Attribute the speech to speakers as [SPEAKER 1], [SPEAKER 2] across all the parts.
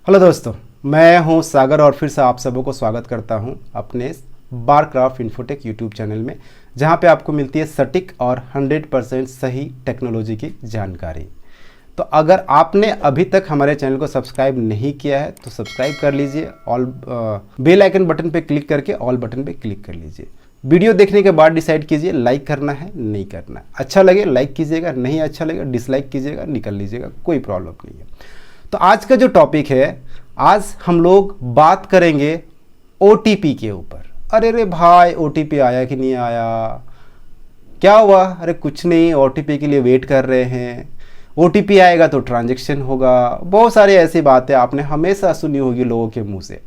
[SPEAKER 1] Hello दोस्तों, मैं हूं सागर और फिर से आप सबों को स्वागत करता हूं अपने बारक्राफ्ट इन्फोटेक यूट्यूब चैनल में, जहां पे आपको मिलती है सटीक और 100% सही टेक्नोलॉजी की जानकारी। तो अगर आपने अभी तक हमारे चैनल को सब्सक्राइब नहीं किया है तो सब्सक्राइब कर लीजिए, बेल आइकन बटन पे क्लिक करके ऑल बटन पे क्लिक कर लीजिए। वीडियो देखने के बाद डिसाइड कीजिए लाइक करना है नहीं करना है। अच्छा लगे लाइक कीजिएगा, नहीं अच्छा लगे डिसलाइक कीजिएगा, निकल लीजिएगा, कोई प्रॉब्लम नहीं है। तो आज का जो टॉपिक है, आज हम लोग बात करेंगे OTP के ऊपर। अरे भाई, OTP आया कि नहीं आया, क्या हुआ? अरे कुछ नहीं, OTP के लिए वेट कर रहे हैं, OTP आएगा तो ट्रांजैक्शन होगा। बहुत सारी ऐसी बातें आपने हमेशा सुनी होगी लोगों के मुंह से।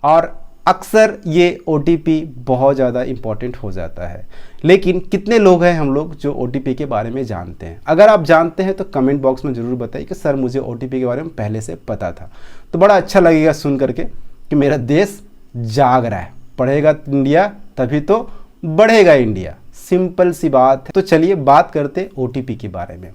[SPEAKER 1] और अक्सर ये OTP बहुत ज़्यादा इम्पॉर्टेंट हो जाता है, लेकिन कितने लोग हैं हम लोग जो OTP के बारे में जानते हैं? अगर आप जानते हैं तो कमेंट बॉक्स में ज़रूर बताइए कि सर मुझे OTP के बारे में पहले से पता था। तो बड़ा अच्छा लगेगा सुन करके कि मेरा देश जाग रहा है। पढ़ेगा इंडिया तभी तो बढ़ेगा इंडिया, सिंपल सी बात है। तो चलिए बात करते OTP के बारे में।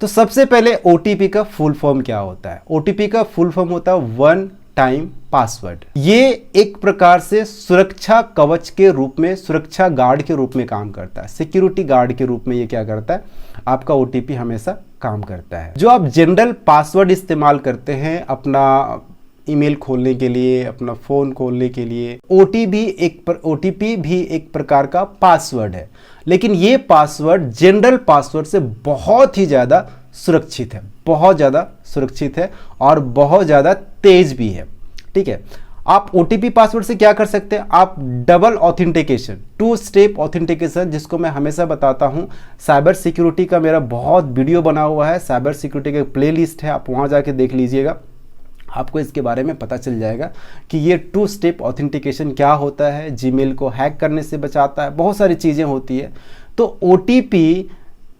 [SPEAKER 1] तो सबसे पहले OTP का फुल फॉर्म क्या होता है? OTP का फुल फॉर्म होता है वन टाइम पासवर्ड। ये एक प्रकार से सुरक्षा कवच के रूप में, सुरक्षा गार्ड के रूप में काम करता है, सिक्योरिटी गार्ड के रूप में ये क्या करता है, आपका OTP हमेशा काम करता है। जो आप जनरल पासवर्ड इस्तेमाल करते हैं अपना ईमेल खोलने के लिए, अपना फ़ोन खोलने के लिए, OTP भी एक प्रकार का पासवर्ड है, लेकिन ये पासवर्ड जनरल पासवर्ड से बहुत ही ज़्यादा सुरक्षित है, बहुत ज़्यादा सुरक्षित है और बहुत ज़्यादा तेज भी है। ठीक है, आप OTP पासवर्ड से क्या कर सकते हैं? आप डबल ऑथेंटिकेशन, 2 स्टेप ऑथेंटिकेशन, जिसको मैं हमेशा बताता हूं। साइबर सिक्योरिटी का मेरा बहुत वीडियो बना हुआ है, साइबर सिक्योरिटी का प्लेलिस्ट है, आप वहां जाके देख लीजिएगा, आपको इसके बारे में पता चल जाएगा कि ये 2 स्टेप ऑथेंटिकेशन क्या होता है, जीमेल को हैक करने से बचाता है, बहुत सारी चीज़ें होती है। तो OTP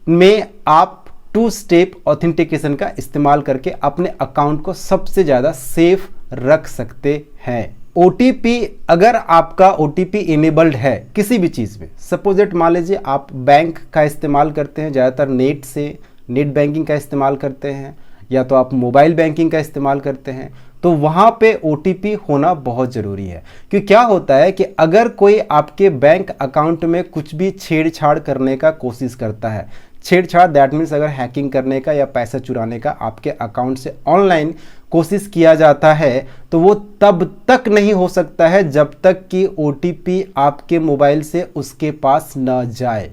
[SPEAKER 1] में आप 2 स्टेप ऑथेंटिकेशन का इस्तेमाल करके अपने अकाउंट को सबसे ज़्यादा सेफ रख सकते हैं। OTP, अगर आपका OTP इनेबल्ड है किसी भी चीज़ में, सपोजेट मान लीजिए आप बैंक का इस्तेमाल करते हैं, ज़्यादातर नेट बैंकिंग का इस्तेमाल करते हैं, या तो आप मोबाइल बैंकिंग का इस्तेमाल करते हैं, तो वहाँ पे OTP होना बहुत ज़रूरी है। क्योंकि क्या होता है कि अगर कोई आपके बैंक अकाउंट में कुछ भी छेड़छाड़ करने का कोशिश करता है, छेड़छाड़ दैट मीन्स अगर हैकिंग करने का या पैसा चुराने का आपके अकाउंट से ऑनलाइन कोशिश किया जाता है, तो वो तब तक नहीं हो सकता है जब तक कि OTP आपके मोबाइल से उसके पास न जाए।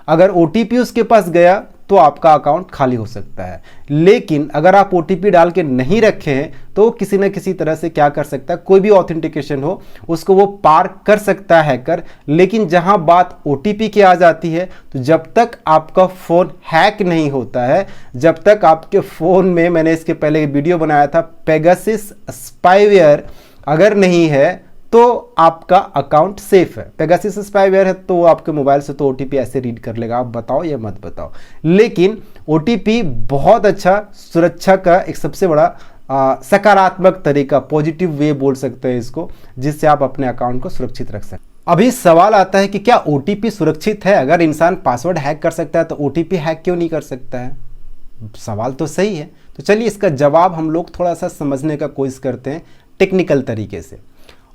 [SPEAKER 1] अगर OTP उसके पास गया तो आपका अकाउंट खाली हो सकता है, लेकिन अगर आप OTP डाल के नहीं रखे हैं तो किसी न किसी तरह से क्या कर सकता है, कोई भी ऑथेंटिकेशन हो उसको वो पार कर सकता है हैकर। लेकिन जहां बात OTP की आ जाती है, तो जब तक आपका फ़ोन हैक नहीं होता है, जब तक आपके फ़ोन में, मैंने इसके पहले वीडियो बनाया था, पेगासस स्पाईवेयर अगर नहीं है तो आपका अकाउंट सेफ है। पेगासस स्पाईवेयर है तो आपके मोबाइल से तो OTP ऐसे रीड कर लेगा, आप बताओ या मत बताओ। लेकिन OTP बहुत अच्छा सुरक्षा का एक सबसे बड़ा सकारात्मक तरीका, पॉजिटिव वे बोल सकते हैं इसको, जिससे आप अपने अकाउंट को सुरक्षित रख सकते हैं। अभी सवाल आता है कि क्या OTP सुरक्षित है? अगर इंसान पासवर्ड हैक कर सकता है तो OTP हैक क्यों नहीं कर सकता है? सवाल तो सही है। तो चलिए इसका जवाब हम लोग थोड़ा सा समझने का कोशिश करते हैं टेक्निकल तरीके से।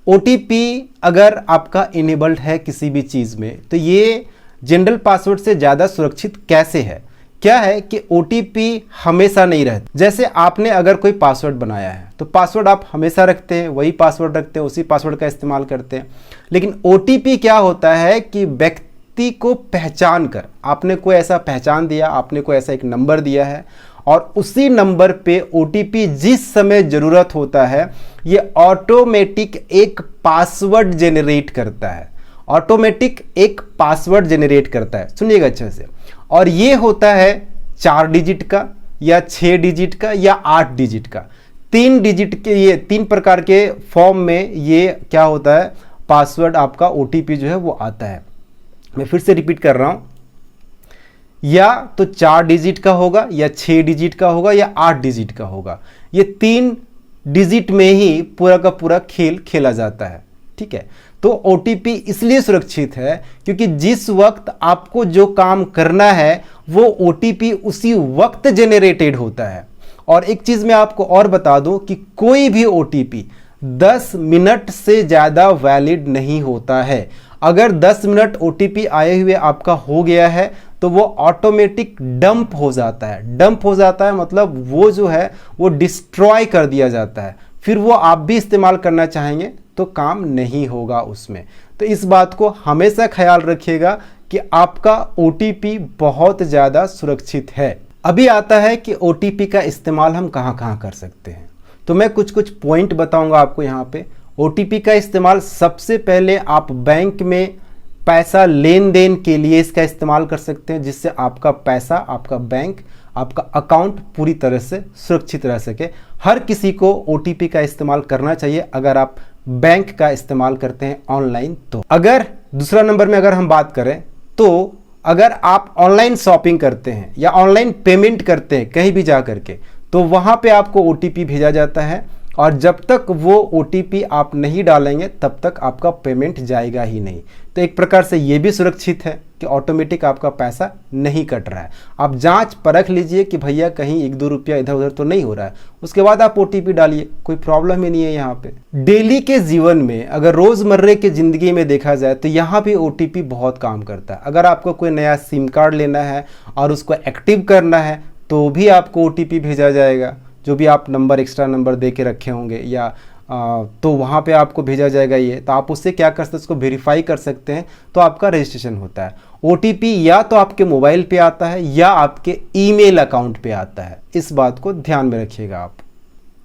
[SPEAKER 1] OTP अगर आपका इनेबल्ड है किसी भी चीज़ में, तो ये जनरल पासवर्ड से ज़्यादा सुरक्षित कैसे है? क्या है कि OTP हमेशा नहीं रहता। जैसे आपने अगर कोई पासवर्ड बनाया है तो पासवर्ड आप हमेशा रखते हैं, वही पासवर्ड रखते हैं, उसी पासवर्ड का इस्तेमाल करते हैं। लेकिन OTP क्या होता है कि व्यक्ति को पहचान कर, आपने कोई ऐसा पहचान दिया, आपने कोई ऐसा एक नंबर दिया है, और उसी नंबर पे OTP जिस समय ज़रूरत होता है, ये ऑटोमेटिक एक पासवर्ड जेनरेट करता है, ऑटोमेटिक एक पासवर्ड जेनरेट करता है। सुनिएगा अच्छे से। और ये होता है 4 डिजिट का या 6 डिजिट का या 8 डिजिट का, 3 डिजिट के, ये 3 प्रकार के फॉर्म में ये क्या होता है, पासवर्ड आपका OTP जो है वो आता है। मैं फिर से रिपीट कर रहा हूँ, या तो 4 डिजिट का होगा या 6 डिजिट का होगा या 8 डिजिट का होगा। ये 3 डिजिट में ही पूरा का पूरा खेल खेला जाता है। ठीक है, तो OTP इसलिए सुरक्षित है क्योंकि जिस वक्त आपको जो काम करना है वो OTP उसी वक्त जेनरेटेड होता है। और एक चीज़ मैं आपको और बता दूं कि कोई भी OTP 10 मिनट से ज़्यादा वैलिड नहीं होता है। अगर 10 मिनट OTP आए हुए आपका हो गया है तो वो ऑटोमेटिक डंप हो जाता है। डंप हो जाता है मतलब वो जो है वो डिस्ट्रॉय कर दिया जाता है, फिर वो आप भी इस्तेमाल करना चाहेंगे तो काम नहीं होगा उसमें। तो इस बात को हमेशा ख्याल रखिएगा कि आपका OTP बहुत ज़्यादा सुरक्षित है। अभी आता है कि OTP का इस्तेमाल हम कहाँ कहाँ कर सकते हैं, तो मैं कुछ पॉइंट बताऊंगा आपको यहाँ पे। OTP का इस्तेमाल सबसे पहले आप बैंक में पैसा लेन देन के लिए इसका इस्तेमाल कर सकते हैं, जिससे आपका पैसा, आपका बैंक, आपका अकाउंट पूरी तरह से सुरक्षित रह सके। हर किसी को OTP का इस्तेमाल करना चाहिए अगर आप बैंक का इस्तेमाल करते हैं ऑनलाइन। तो अगर दूसरा नंबर में अगर हम बात करें तो अगर आप ऑनलाइन शॉपिंग करते हैं या ऑनलाइन पेमेंट करते हैं कहीं भी जा करके, तो वहाँ पे आपको OTP भेजा जाता है और जब तक वो OTP आप नहीं डालेंगे तब तक आपका पेमेंट जाएगा ही नहीं। तो एक प्रकार से ये भी सुरक्षित है कि ऑटोमेटिक आपका पैसा नहीं कट रहा है। आप जांच परख लीजिए कि भैया कहीं 1-2 रुपया इधर उधर तो नहीं हो रहा है, उसके बाद आप OTP डालिए, कोई प्रॉब्लम ही नहीं है यहाँ पे। डेली के जीवन में अगर रोज़मर्रे के ज़िंदगी में देखा जाए तो यहाँ भी OTP बहुत काम करता है। अगर आपको कोई नया सिम कार्ड लेना है और उसको एक्टिव करना है तो भी आपको OTP भेजा जाएगा, जो भी आप नंबर, एक्स्ट्रा नंबर दे के रखे होंगे या तो वहाँ पे आपको भेजा जाएगा ये। तो आप उससे क्या कर सकते हैं, उसको वेरीफाई कर सकते हैं, तो आपका रजिस्ट्रेशन होता है। OTP या तो आपके मोबाइल पे आता है या आपके ईमेल अकाउंट पे आता है। इस बात को ध्यान में रखिएगा। आप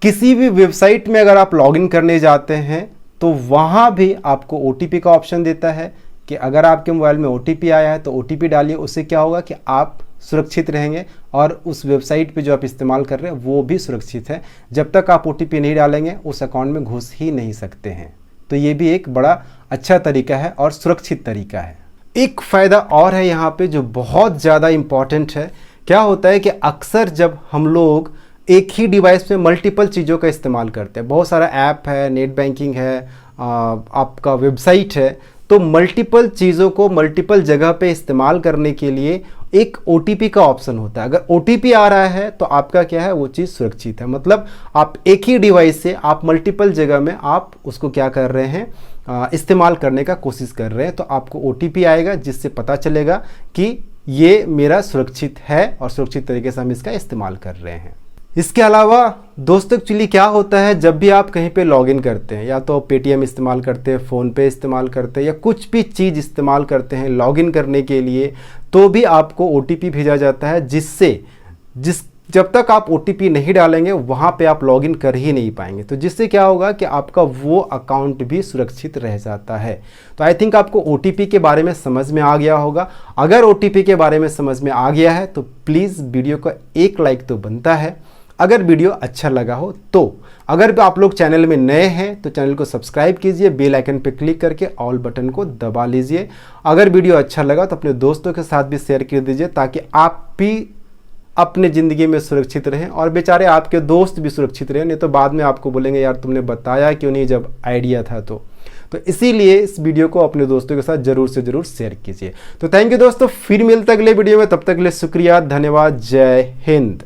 [SPEAKER 1] किसी भी वेबसाइट में अगर आप लॉगिन करने जाते हैं तो वहाँ भी आपको OTP का ऑप्शन देता है कि अगर आपके मोबाइल में OTP आया है तो OTP डालिए। उससे क्या होगा कि आप सुरक्षित रहेंगे और उस वेबसाइट पे जो आप इस्तेमाल कर रहे हैं वो भी सुरक्षित है। जब तक आप OTP नहीं डालेंगे उस अकाउंट में घुस ही नहीं सकते हैं। तो ये भी एक बड़ा अच्छा तरीका है और सुरक्षित तरीका है। एक फ़ायदा और है यहाँ पे जो बहुत ज़्यादा इम्पॉर्टेंट है। क्या होता है कि अक्सर जब हम लोग एक ही डिवाइस में मल्टीपल चीज़ों का इस्तेमाल करते हैं, बहुत सारा ऐप है, नेट बैंकिंग है, आपका वेबसाइट है, तो मल्टीपल चीज़ों को मल्टीपल जगह पे इस्तेमाल करने के लिए एक OTP का ऑप्शन होता है। अगर OTP आ रहा है तो आपका क्या है, वो चीज़ सुरक्षित है। मतलब आप एक ही डिवाइस से आप मल्टीपल जगह में आप उसको क्या कर रहे हैं, इस्तेमाल करने का कोशिश कर रहे हैं, तो आपको OTP आएगा जिससे पता चलेगा कि ये मेरा सुरक्षित है और सुरक्षित तरीके से हम इसका इस्तेमाल कर रहे हैं। इसके अलावा दोस्तों एक्चुअली क्या होता है, जब भी आप कहीं पे लॉगिन करते हैं, या तो पेटीएम इस्तेमाल करते हैं, फ़ोन पे इस्तेमाल करते हैं या कुछ भी चीज़ इस्तेमाल करते हैं लॉगिन करने के लिए, तो भी आपको OTP भेजा जाता है, जब तक आप OTP नहीं डालेंगे वहाँ पे आप लॉगिन कर ही नहीं पाएंगे। तो जिससे क्या होगा कि आपका वो अकाउंट भी सुरक्षित रह जाता है। तो आई थिंक आपको OTP के बारे में समझ में आ गया होगा। अगर OTP के बारे में समझ में आ गया है तो प्लीज़ वीडियो का एक लाइक तो बनता है। अगर वीडियो अच्छा लगा हो तो, अगर आप लोग चैनल में नए हैं तो चैनल को सब्सक्राइब कीजिए, बेल आइकन पर क्लिक करके ऑल बटन को दबा लीजिए। अगर वीडियो अच्छा लगा तो अपने दोस्तों के साथ भी शेयर कर दीजिए ताकि आप भी अपने ज़िंदगी में सुरक्षित रहें और बेचारे आपके दोस्त भी सुरक्षित रहें, नहीं तो बाद में आपको बोलेंगे यार तुमने बताया क्यों नहीं जब आइडिया था। तो इसीलिए इस वीडियो को अपने दोस्तों के साथ ज़रूर से ज़रूर शेयर कीजिए। तो थैंक यू दोस्तों, फिर मिलते अगले वीडियो में, तब तक के लिए शुक्रिया, धन्यवाद, जय हिंद।